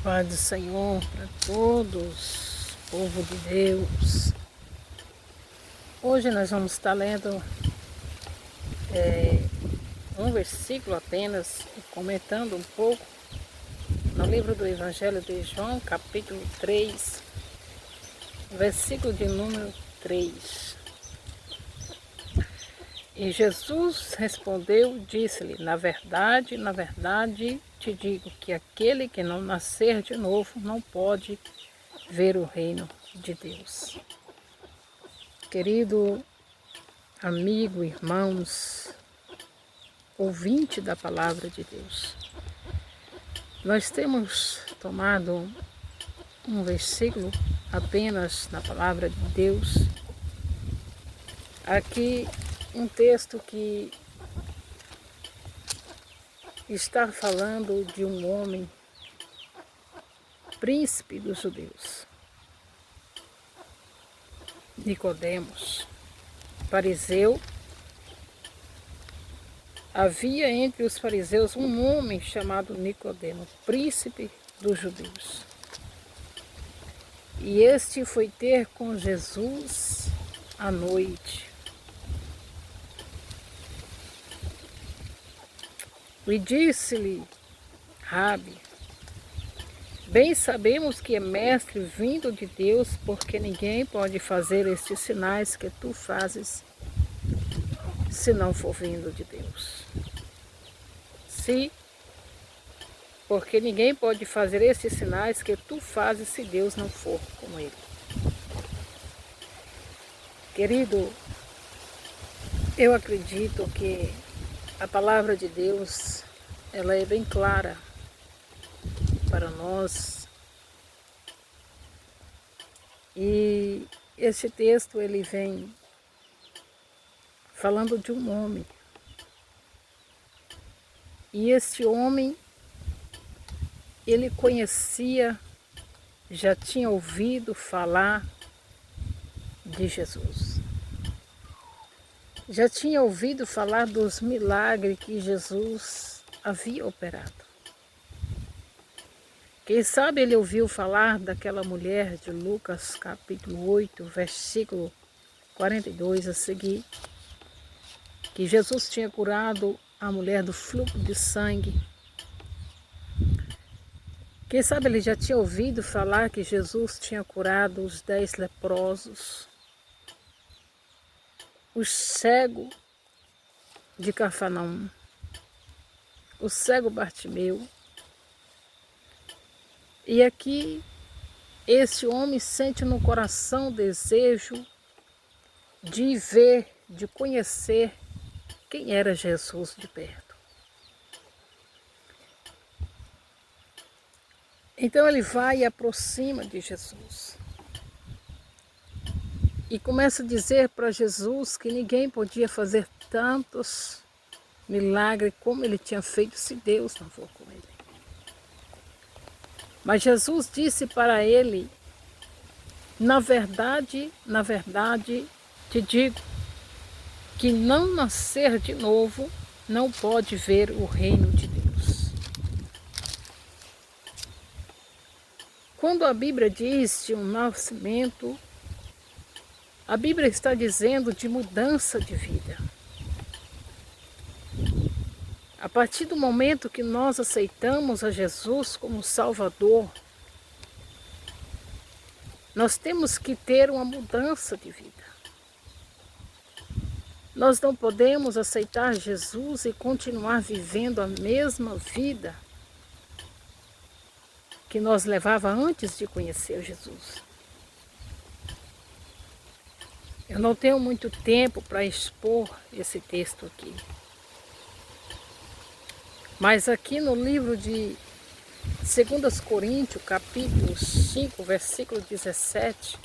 Paz do Senhor para todos, povo de Deus. Hoje nós vamos estar lendo um versículo apenas e comentando um pouco no livro do Evangelho de João, capítulo 3, versículo de número 3. E Jesus respondeu, disse-lhe: na verdade, te digo que aquele que não nascer de novo não pode ver o reino de Deus. Querido amigo, irmãos, ouvinte da palavra de Deus, nós temos tomado um versículo apenas na palavra de Deus. Aqui um texto que está falando de um homem, príncipe dos judeus, Nicodemos, fariseu. Havia entre os fariseus um homem chamado Nicodemo, príncipe dos judeus. E este foi ter com Jesus à noite. E disse-lhe: Rabi, bem sabemos que é mestre vindo de Deus, porque ninguém pode fazer estes sinais que tu fazes, se não for vindo de Deus. Porque ninguém pode fazer estes sinais que tu fazes se Deus não for com ele. Querido, eu acredito que a palavra de Deus, ela é bem clara para nós. E esse texto, ele vem falando de um homem. E esse homem, ele conhecia, já tinha ouvido falar de Jesus. Já tinha ouvido falar dos milagres que Jesus havia operado. Quem sabe ele ouviu falar daquela mulher de Lucas capítulo 8, versículo 42 a seguir, que Jesus tinha curado a mulher do fluxo de sangue. Quem sabe ele já tinha ouvido falar que Jesus tinha curado os 10 leprosos, o cego de Cafarnaum, o cego Bartimeu. E aqui esse homem sente no coração o desejo de ver, de conhecer quem era Jesus de perto. Então ele vai e aproxima de Jesus. E começa a dizer para Jesus que ninguém podia fazer tantos milagres como ele tinha feito se Deus não for com ele. Mas Jesus disse para ele: na verdade, te digo que não nascer de novo não pode ver o reino de Deus. Quando a Bíblia diz de um nascimento, a Bíblia está dizendo de mudança de vida. A partir do momento que nós aceitamos a Jesus como Salvador, nós temos que ter uma mudança de vida. Nós não podemos aceitar Jesus e continuar vivendo a mesma vida que nós levava antes de conhecer Jesus. Eu não tenho muito tempo para expor esse texto aqui. Mas aqui no livro de 2 Coríntios, capítulo 5, versículo 17,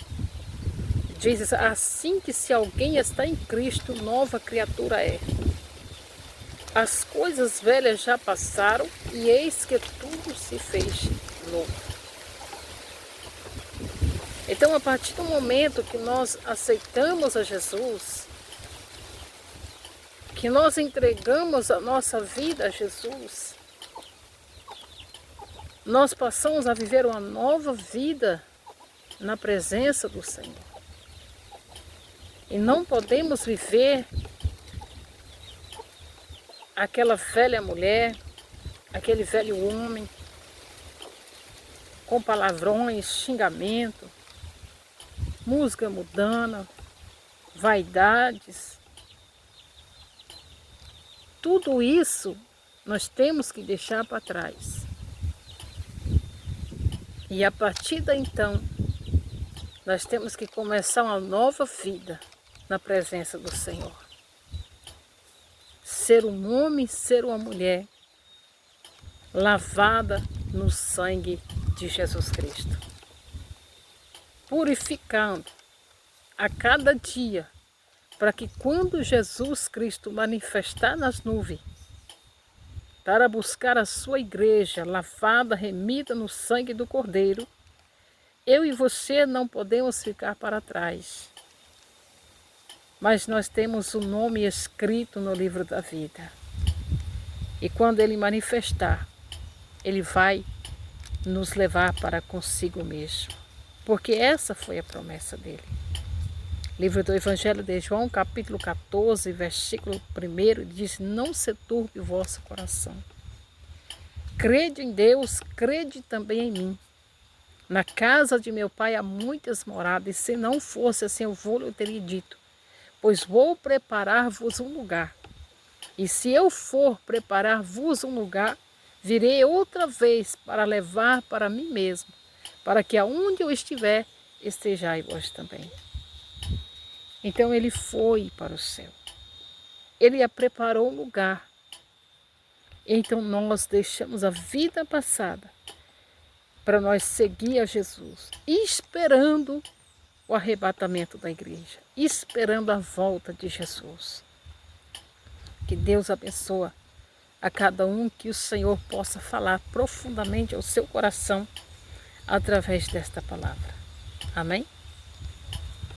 diz assim que se alguém está em Cristo, nova criatura é. As coisas velhas já passaram e eis que tudo se fez novo. Então, a partir do momento que nós aceitamos a Jesus, que nós entregamos a nossa vida a Jesus, nós passamos a viver uma nova vida na presença do Senhor. E não podemos viver aquela velha mulher, aquele velho homem, com palavrões, xingamento, música mudana, vaidades. Tudo isso nós temos que deixar para trás. E a partir daí então, nós temos que começar uma nova vida na presença do Senhor. Ser um homem, ser uma mulher, lavada no sangue de Jesus Cristo. Purificando a cada dia, para que quando Jesus Cristo manifestar nas nuvens, para buscar a sua igreja lavada, remida no sangue do Cordeiro, eu e você não podemos ficar para trás. Mas nós temos o nome escrito no livro da vida. E quando Ele manifestar, Ele vai nos levar para consigo mesmo. Porque essa foi a promessa dele. Livro do Evangelho de João, capítulo 14, versículo 1, diz: não se turbe o vosso coração. Crede em Deus, crede também em mim. Na casa de meu pai há muitas moradas, e se não fosse assim eu vou-lhe teria dito, pois vou preparar-vos um lugar. E se eu for preparar-vos um lugar, virei outra vez para levar para mim mesmo, para que aonde eu estiver, estejais vós também. Então ele foi para o céu. Ele preparou um lugar. Então nós deixamos a vida passada para nós seguir a Jesus, esperando o arrebatamento da igreja, esperando a volta de Jesus. Que Deus abençoe a cada um, que o Senhor possa falar profundamente ao seu coração através desta palavra. Amém?